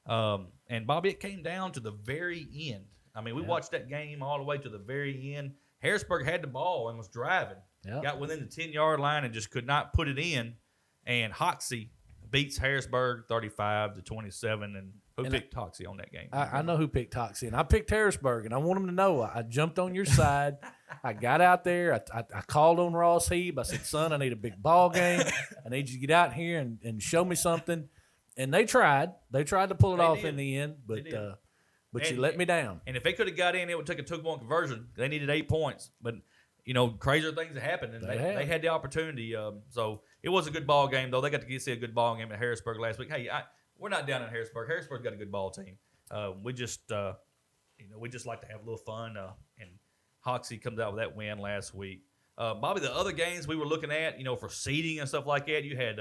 And, Bobby, it came down to the very end. I mean, we watched that game all the way to the very end. Harrisburg had the ball and was driving. Yep. Got within the 10-yard line and just could not put it in. And Hoxie beats Harrisburg 35-27. And who picked Hoxie on that game? I know who picked Hoxie. And I picked Harrisburg. And I want them to know I jumped on your side. I got out there. I called on Ross Heeb. I said, son, I need a big ball game. I need you to get out here and show me something. And they tried. They tried to pull it off in the end. But you let me down. And if they could have got in, it would take a 2-point conversion. They needed 8 points. But, crazier things have happened. And they had the opportunity. So it was a good ball game, though. They got to see a good ball game at Harrisburg last week. Hey, we're not down in Harrisburg. Harrisburg's got a good ball team. We just like to have a little fun. And Hoxie comes out with that win last week. Bobby, the other games we were looking at, for seeding and stuff like that, you had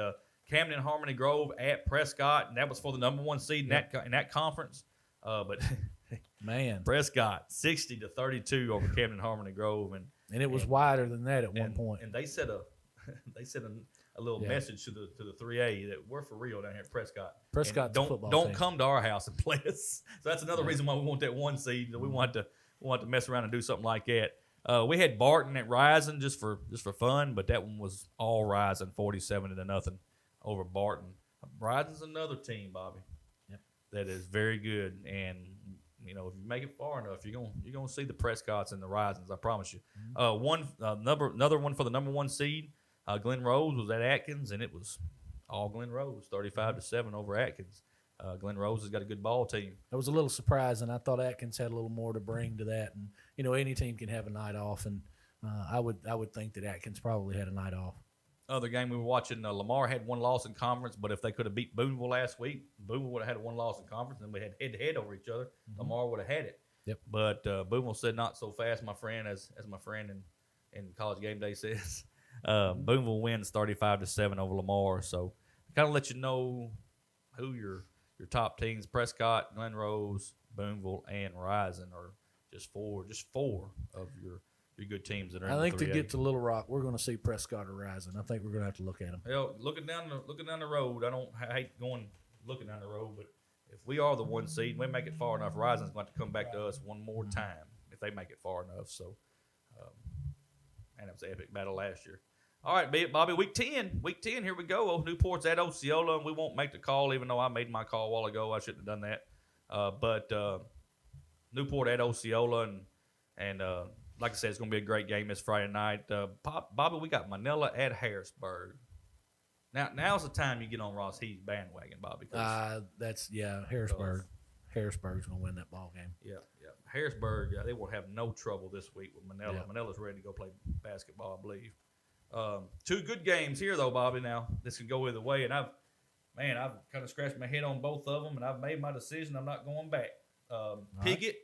Camden and Harmony Grove at Prescott, and that was for the number 1 seed in that conference. But Man. Prescott 60-32 over Camden Harmony Grove, and And it was wider than that at one point. And they sent a little message to the 3A that we're for real down here at Prescott. Prescott's And a football don't team. come to our house and play us. So that's another reason why we want that 1 seed. We want to mess around and do something like that. We had Barton at Rising just for fun, but that one was all Rising 47-0 over Barton. Rising's another team, Bobby. Yep. That is very good, and if you make it far enough, you're gonna see the Prescotts and the Risings. I promise you. Another one for the number 1 seed. Glen Rose was at Atkins, and it was all Glen Rose, 35-7 over Atkins. Glen Rose has got a good ball team. That was a little surprising. I thought Atkins had a little more to bring to that, and any team can have a night off, and I would think that Atkins probably had a night off. Other game we were watching, Lamar had 1 loss in conference, but if they could have beat Boonville last week, Boonville would have had 1 loss in conference, and we had head-to-head over each other. Lamar would have had it. Yep. But Boonville said not so fast, my friend, as my friend in College Game Day says. Boonville wins 35-7 over Lamar, so kind of let you know who your top teams: Prescott, Glen Rose, Boonville, and Rising are just four of your good teams that are. I in think the to 3A. get to Little Rock, we're going to see Prescott or Rising. I think we're going to have to look at them. Well, looking down the road, I hate looking down the road, but if we are the 1 seed, we make it far enough, Rising's going to come back to us one more time if they make it far enough. So, and it was an epic battle last year. All right, Bobby, week 10, here we go. Newport's at Osceola, and we won't make the call, even though I made my call a while ago. I shouldn't have done that. But Newport at Osceola, and like I said, it's going to be a great game this Friday night. Bobby, we got Manila at Harrisburg. Now's the time you get on Ross Heath's bandwagon, Bobby. Harrisburg. Harrisburg's going to win that ball game. Yeah. Harrisburg, they won't have no trouble this week with Manila. Yeah. Manila's ready to go play basketball, I believe. 2 good games here, though, Bobby. Now, this can go either way, and I've kind of scratched my head on both of them, and I've made my decision. I'm not going back. Piggott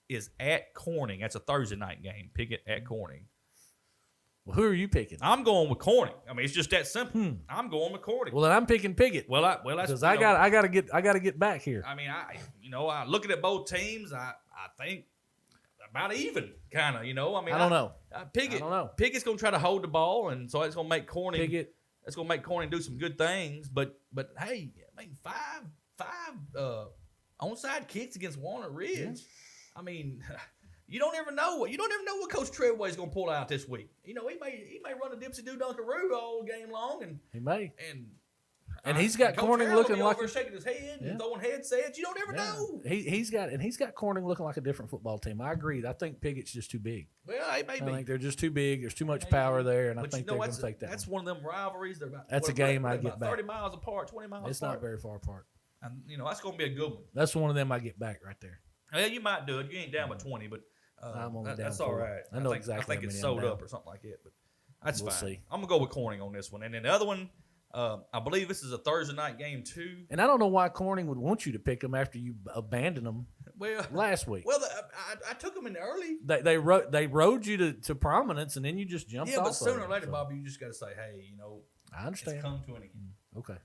is at Corning. That's a Thursday night game. Piggott at Corning. Well, who are you picking? I'm going with Corning. I mean, it's just that simple. I'm going with Corning. Well, then I'm picking Piggott. That's because I got to get back here. I mean, I looking at both teams, I think about even, kind of. I mean, I don't know. Piggott, I don't know. Piggott's going to try to hold the ball, and so it's going to make Corning. Piggott. That's going to make Corning do some good things. But hey, I mean, five onside kicks against Walnut Ridge. Yeah. I mean, you don't ever know what Coach Treadway's going to pull out this week. He may run a Dipsy Do Dunkaroo all game long, and he may. And he's got Coach Corning Harrell looking be like over shaking his head and throwing headsets. You don't ever know. He's got Corning looking like a different football team. I agree. I think Piggott's just too big. Well, it may be. I think they're just too big. There's too much power there, and I think they're going to take that. That's one of them rivalries. They're about that's a game I get about back. 30 miles apart, 20 miles apart. It's not very far apart. And that's going to be a good one. That's one of them I get back right there. Yeah, you might do it. You ain't down by 20, but I'm only down that's all right. I know exactly. I think it's sold up or something like that, but that's we'll fine. See. I'm gonna go with Corning on this one, and then the other one. I believe this is a Thursday night game too. And I don't know why Corning would want you to pick them after you abandoned them last week. Well, I took them in early. They rode you to prominence, and then you just jumped off. Yeah, but sooner or later, Bobby, you just got to say, hey, I understand. It's come to an end. Okay.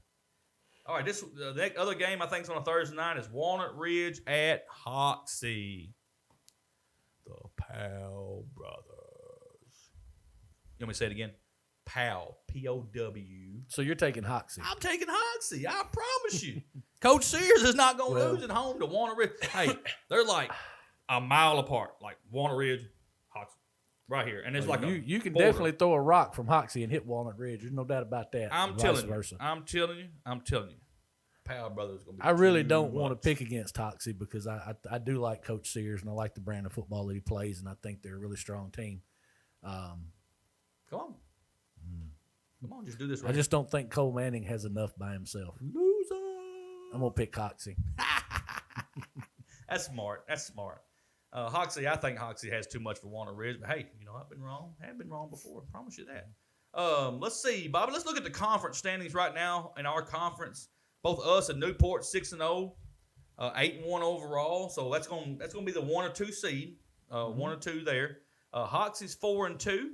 All right, the other game I think is on a Thursday night is Walnut Ridge at Hoxie. The Powell brothers. You want me to say it again? Powell, P-O-W. So you're taking Hoxie. I'm taking Hoxie. I promise you. Coach Sears is not going to lose at home to Walnut Ridge. Hey, they're like a mile apart, like Walnut Ridge, Hoxie, right here. And it's like you can border. definitely throw a rock from Hoxie and hit Walnut Ridge. There's no doubt about that. I'm telling you. Powell brothers going to be I really don't want to pick against Hoxie because I do like Coach Sears and I like the brand of football that he plays, and I think they're a really strong team. Come on, just do this right. I just don't think Cole Manning has enough by himself. Loser. I'm going to pick Hoxie. That's smart. Hoxie, I think Hoxie has too much for Walnut Ridge, but hey, I've been wrong. I have been wrong before. I promise you that. Let's see, Bobby. Let's look at the conference standings right now in our conference. Both us and Newport 6-0, 8-1 overall. So that's going to be the 1 or 2 seed. 1 or 2 there. Hoxie's 4-2.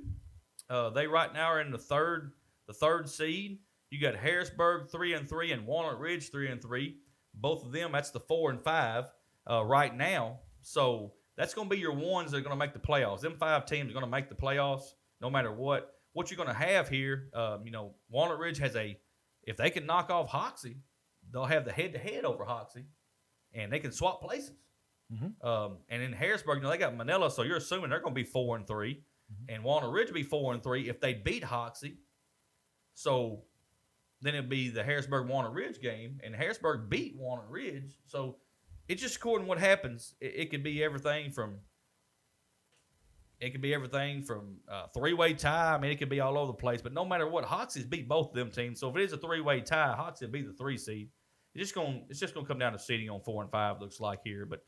They right now are in the third seed. You got Harrisburg 3-3 and Walnut Ridge 3-3. Both of them, that's the 4 and 5 right now. So that's going to be your ones that are going to make the playoffs. Them 5 teams are going to make the playoffs no matter what. What you're going to have here, Walnut Ridge has if they can knock off Hoxie, they'll have the head-to-head over Hoxie, and they can swap places. Mm-hmm. And in Harrisburg, they got Manila, so you're assuming they're going to be 4-3, and Walnut Ridge will be 4-3 if they beat Hoxie. So then it'd be the Harrisburg-Walnut Ridge game, and Harrisburg beat Walnut Ridge. So it's just according to what happens. It could be everything from three-way tie. I mean, it could be all over the place. But no matter what, Hoxie's beat both of them teams. So if it is a three-way tie, Hoxie will be the 3 seed. It's just gonna come down to seeding on 4 and 5. Looks like here, but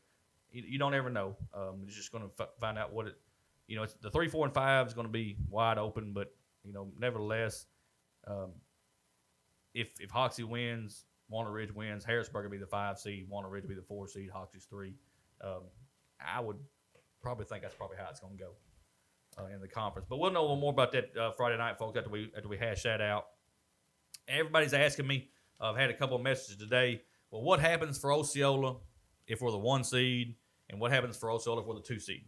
you don't ever know. We're just gonna find out what it. It's the 3, 4, and 5 is gonna be wide open, but nevertheless, if Hoxie wins, Walnut Ridge wins, Harrisburg will be the 5 seed, Walnut Ridge will be the 4 seed, Hoxie's 3. I would probably think that's probably how it's gonna go in the conference. But we'll know more about that Friday night, folks, after we hash that out. Everybody's asking me. I've had a couple of messages today. Well, what happens for Osceola if we're the 1 seed, and what happens for Osceola if we're the 2 seed?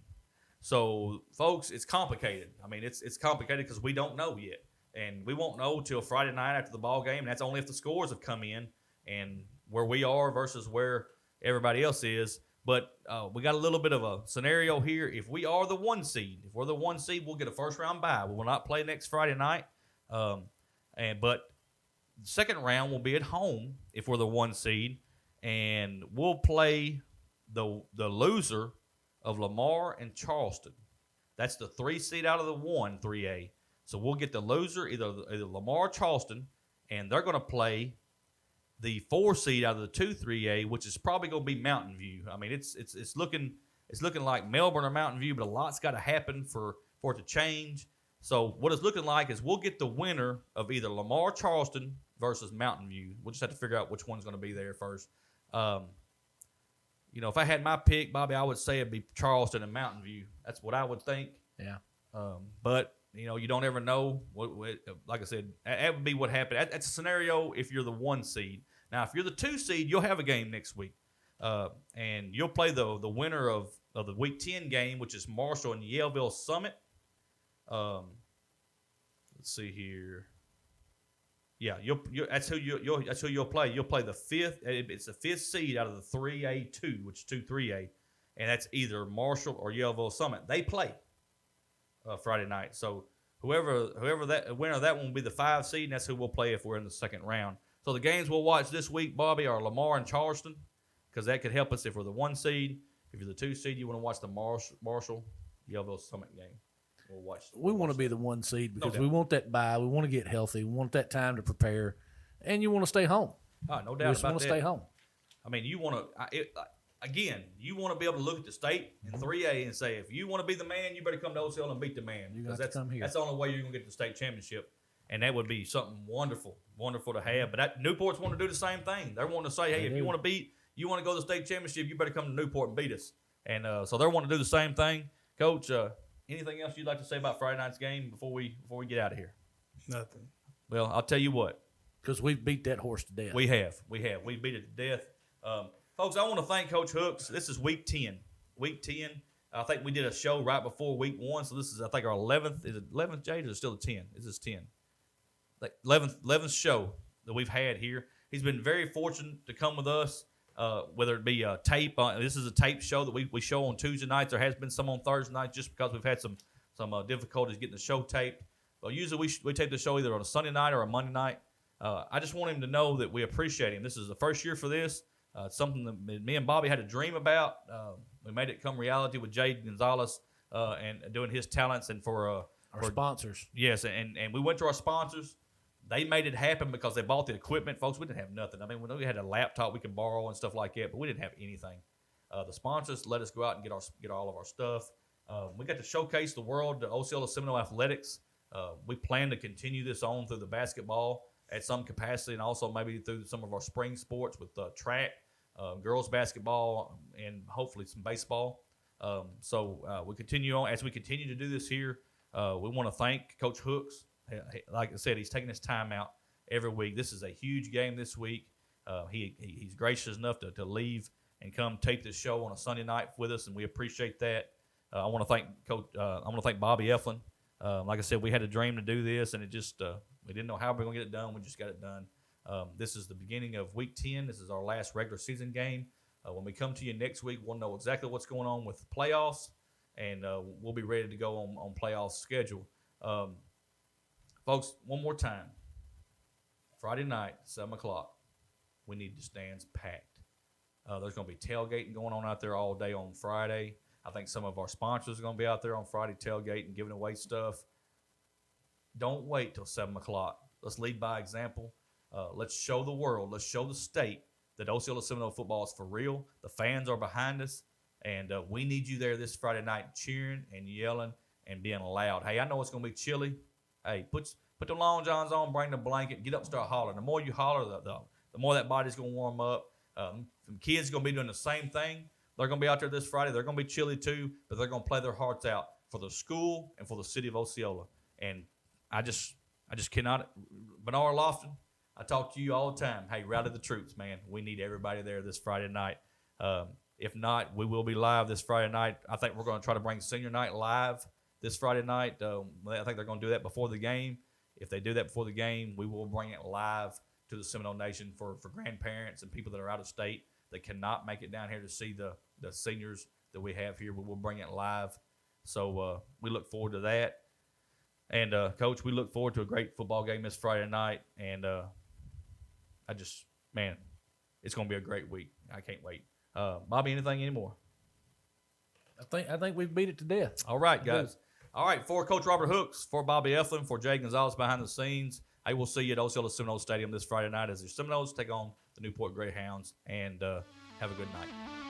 So, folks, it's complicated. I mean, it's complicated because we don't know yet, and we won't know till Friday night after the ball game. And that's only if the scores have come in and where we are versus where everybody else is. But we got a little bit of a scenario here. If we are the 1 seed, we'll get a first-round bye. We will not play next Friday night, but the second round will be at home if we're the 1 seed, and we'll play the loser of Lamar and Charleston. That's the 3 seed out of the 1, 3A. So we'll get the loser, either Lamar or Charleston, and they're going to play the 4 seed out of the 2, 3A, which is probably going to be Mountain View. I mean, it's looking like Melbourne or Mountain View, but a lot's got to happen for it to change. So what it's looking like is we'll get the winner of either Lamar or Charleston versus Mountain View. We'll just have to figure out which one's going to be there first. If I had my pick, Bobby, I would say it'd be Charleston and Mountain View. That's what I would think. Yeah. But you don't ever know. Like I said, that would be what happened. That's a scenario if you're the 1 seed. Now, if you're the 2 seed, you'll have a game next week, and you'll play the winner of the Week 10 game, which is Marshall and Yaleville Summit. Let's see here. Yeah, that's who you'll play. You'll play the 5th. It's the 5th seed out of the 3A2, which is 2-3A, and that's either Marshall or Yaleville Summit. They play Friday night. So whoever that winner of that one will be the 5 seed, and that's who we'll play if we're in the second round. So the games we'll watch this week, Bobby, are Lamar and Charleston, because that could help us if we're the 1 seed. If you're the 2 seed, you want to watch the Marshall Yaleville Summit game. We want to be the 1 seed because we want that bye. We want to get healthy. We want that time to prepare, and you want to stay home. Oh, no doubt about that. You just want to stay home. I mean, you want to you want to be able to look at the state in 3A and say, if you want to be the man, you better come to Osceola and beat the man. Because that's the only way you're going to get to the state championship, and that would be something wonderful to have. But Newport's want to do the same thing. They're wanting to say, hey, if you want to go to the state championship, you better come to Newport and beat us. And so they're wanting to do the same thing. Coach, anything else you'd like to say about Friday night's game before we get out of here? Nothing. Well, I'll tell you what. Because we've beat that horse to death. We have. We beat it to death. Folks, I want to thank Coach Hooks. This is Week 10. Week 10. I think we did a show right before Week 1, so this is, I think, our 11th. Is it 11th, Jade, or is it still a 10? Is this 10? Like 11th show that we've had here. He's been very fortunate to come with us, whether it be a tape. This is a tape show that we show on Tuesday nights. There has been some on Thursday nights just because we've had some difficulties getting the show taped. But usually we tape the show either on a Sunday night or a Monday night. I just want him to know that we appreciate him. This is the first year for this. It's something that me and Bobby had a dream about. We made it come reality with Jade Gonzalez and doing his talents and for our sponsors. Yes, and we went to our sponsors. They made it happen because they bought the equipment. Folks, we didn't have nothing. I mean, we had a laptop we could borrow and stuff like that, but we didn't have anything. The sponsors let us go out and get all of our stuff. We got to showcase the world to Osceola Seminole Athletics. We plan to continue this on through the basketball at some capacity and also maybe through some of our spring sports with track, girls basketball, and hopefully some baseball. So we continue on. As we continue to do this here, we want to thank Coach Hooks. Like I said, he's taking his time out every week. This is a huge game this week. He's gracious enough to leave and come tape this show on a Sunday night with us, and we appreciate that. I want to thank Coach. I want to thank Bobby Eflin. Like I said, we had a dream to do this, and it just we didn't know how we were going to get it done. We just got it done. This is the beginning of Week 10. This is our last regular season game. When we come to you next week, we'll know exactly what's going on with the playoffs, and we'll be ready to go on playoff schedule. Folks, one more time. Friday night, 7 o'clock, we need the stands packed. There's going to be tailgating going on out there all day on Friday. I think some of our sponsors are going to be out there on Friday tailgating, giving away stuff. Don't wait till 7 o'clock. Let's lead by example. Let's show the world, let's show the state that Osceola Seminole football is for real. The fans are behind us, and we need you there this Friday night cheering and yelling and being loud. Hey, I know it's going to be chilly. Hey, put the long johns on, bring the blanket, get up and start hollering. The more you holler, the more that body's going to warm up. The kids are going to be doing the same thing. They're going to be out there this Friday. They're going to be chilly too, but they're going to play their hearts out for the school and for the city of Osceola. And I just cannot. Bernard Lofton, I talk to you all the time. Hey, rally the troops, man. We need everybody there this Friday night. If not, we will be live this Friday night. I think we're going to try to bring senior night live this Friday night. I think they're going to do that before the game. If they do that before the game, we will bring it live to the Seminole Nation for grandparents and people that are out of state that cannot make it down here to see the seniors that we have here. We will bring it live. So we look forward to that. And, Coach, we look forward to a great football game this Friday night. And it's going to be a great week. I can't wait. Bobby, anything anymore? I think we've beat it to death. All right, guys. All right, for Coach Robert Hooks, for Bobby Eflin, for Jay Gonzalez behind the scenes, I will see you at Osceola Seminole Stadium this Friday night as the Seminoles take on the Newport Greyhounds. And have a good night.